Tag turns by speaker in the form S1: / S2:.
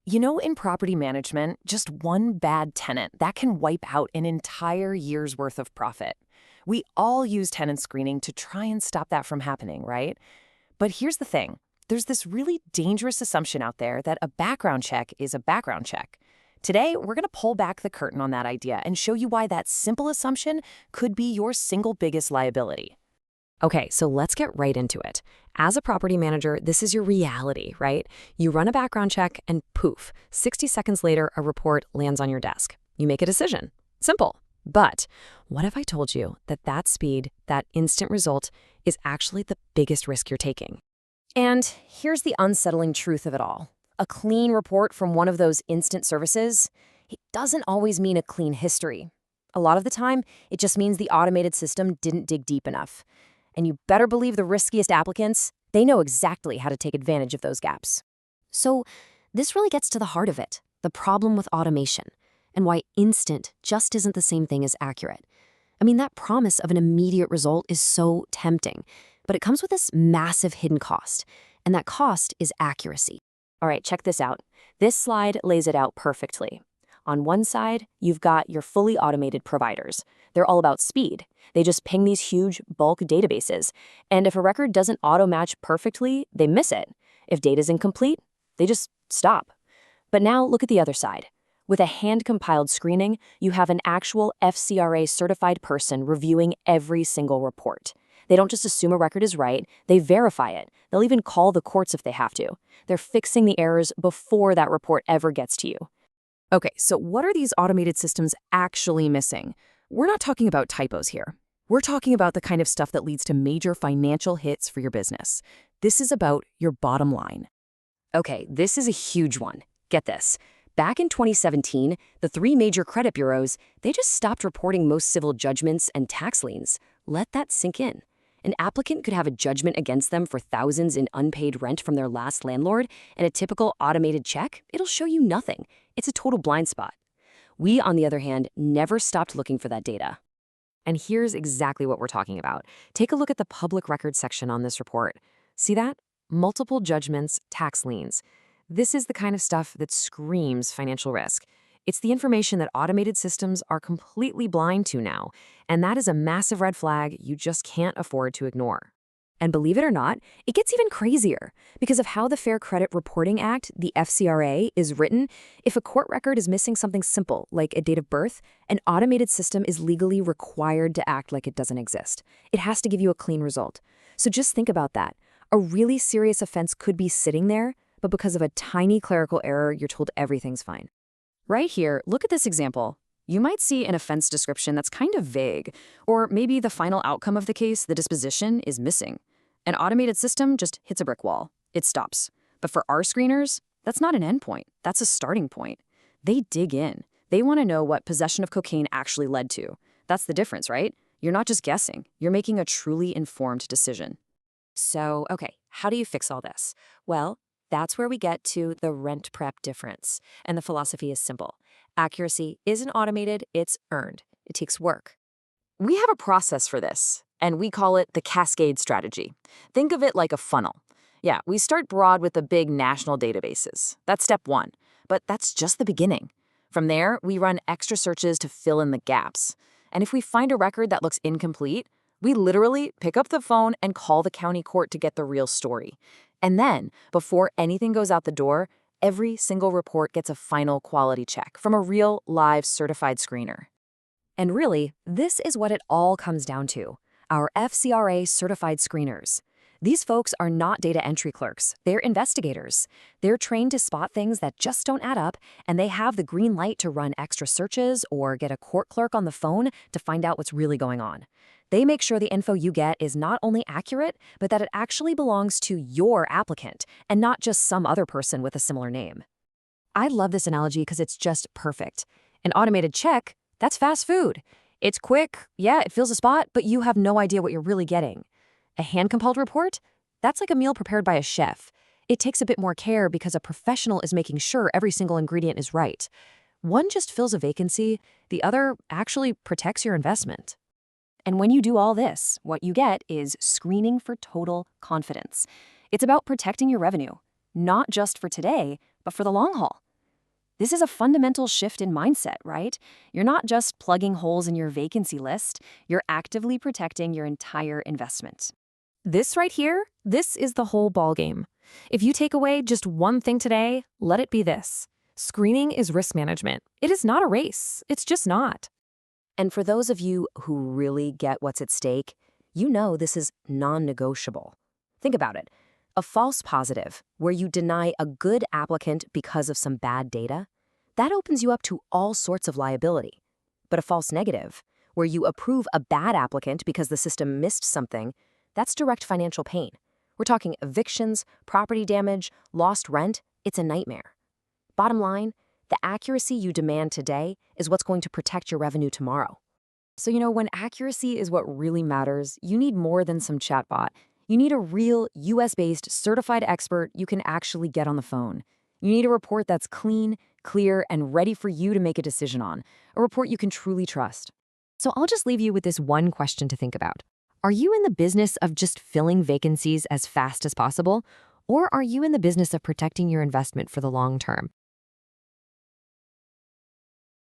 S1: In property management, just one bad tenant that can wipe out an entire year's worth of profit. We all use tenant screening to try and stop that from happening, right? But here's the thing. There's this really dangerous assumption out there that a background check is a background check. Today, we're going to pull back the curtain on that idea and show you why that simple assumption could be your single biggest liability.
S2: Okay, so let's get right into it. As a property manager, this is your reality, right? You run a background check and poof, 60 seconds later, a report lands on your desk. You make a decision. Simple. But what if I told you that that speed, that instant result, is actually the biggest risk you're taking?
S1: And here's the unsettling truth of it all. A clean report from one of those instant services, it doesn't always mean a clean history. A lot of the time, it just means the automated system didn't dig deep enough. And you better believe the riskiest applicants, they know exactly how to take advantage of those gaps.
S2: So this really gets to the heart of it, the problem with automation, and why instant just isn't the same thing as accurate. I mean, that promise of an immediate result is so tempting, but it comes with this massive hidden cost, and that cost is accuracy.
S1: All right, check this out. This slide lays it out perfectly. On one side, you've got your fully automated providers. They're all about speed. They just ping these huge bulk databases. And if a record doesn't auto-match perfectly, they miss it. If data's incomplete, they just stop. But now look at the other side. With a hand-compiled screening, you have an actual FCRA-certified person reviewing every single report. They don't just assume a record is right, they verify it. They'll even call the courts if they have to. They're fixing the errors before that report ever gets to you. Okay, so what are these automated systems actually missing? We're not talking about typos here. We're talking about the kind of stuff that leads to major financial hits for your business. This is about your bottom line.
S2: Okay, this is a huge one. Get this. Back in 2017, the three major credit bureaus, they just stopped reporting most civil judgments and tax liens. Let that sink in. An applicant could have a judgment against them for thousands in unpaid rent from their last landlord, and a typical automated check, it'll show you nothing. It's a total blind spot. We, on the other hand, never stopped looking for that data. And here's exactly what we're talking about. Take a look at the public records section on this report. See that? Multiple judgments, tax liens. This is the kind of stuff that screams financial risk. It's the information that automated systems are completely blind to now, and that is a massive red flag you just can't afford to ignore. And believe it or not, it gets even crazier. Because of how the Fair Credit Reporting Act, the FCRA, is written, if a court record is missing something simple, like a date of birth, an automated system is legally required to act like it doesn't exist. It has to give you a clean result. So just think about that. A really serious offense could be sitting there, but because of a tiny clerical error, you're told everything's fine. Right here, look at this example. You might see an offense description that's kind of vague, or maybe the final outcome of the case, the disposition, is missing. An automated system just hits a brick wall. It stops. But for our screeners, that's not an endpoint. That's a starting point. They dig in. They want to know what possession of cocaine actually led to. That's the difference, right? You're not just guessing. You're making a truly informed decision. So, okay, how do you fix all this? Well, that's where we get to the RentPrep difference. And the philosophy is simple. Accuracy isn't automated, it's earned. It takes work. We have a process for this, and we call it the cascade strategy. Think of it like a funnel. Yeah, we start broad with the big national databases. That's step one, but that's just the beginning. From there, we run extra searches to fill in the gaps. And if we find a record that looks incomplete, we literally pick up the phone and call the county court to get the real story. And then, before anything goes out the door, every single report gets a final quality check from a real, live, certified screener. And really, this is what it all comes down to, our FCRA-certified screeners. These folks are not data entry clerks, they're investigators. They're trained to spot things that just don't add up, and they have the green light to run extra searches or get a court clerk on the phone to find out what's really going on. They make sure the info you get is not only accurate, but that it actually belongs to your applicant and not just some other person with a similar name. I love this analogy because it's just perfect. An automated check, that's fast food. It's quick, yeah, it fills a spot, but you have no idea what you're really getting. A hand-compiled report? That's like a meal prepared by a chef. It takes a bit more care because a professional is making sure every single ingredient is right. One just fills a vacancy, the other actually protects your investment. And when you do all this, what you get is screening for total confidence. It's about protecting your revenue, not just for today, but for the long haul.
S1: This is a fundamental shift in mindset, right? You're not just plugging holes in your vacancy list, you're actively protecting your entire investment. This right here, this is the whole ballgame. If you take away just one thing today, let it be this. Screening is risk management. It is not a race. It's just not.
S2: And for those of you who really get what's at stake, you know this is non-negotiable. Think about it. A false positive, where you deny a good applicant because of some bad data, that opens you up to all sorts of liability. But a false negative, where you approve a bad applicant because the system missed something, that's direct financial pain. We're talking evictions, property damage, lost rent. It's a nightmare. Bottom line, the accuracy you demand today is what's going to protect your revenue tomorrow.
S1: So, when accuracy is what really matters, you need more than some chatbot. You need a real US-based certified expert you can actually get on the phone. You need a report that's clean, clear, and ready for you to make a decision on. A report you can truly trust. So I'll just leave you with this one question to think about. Are you in the business of just filling vacancies as fast as possible? Or are you in the business of protecting your investment for the long term?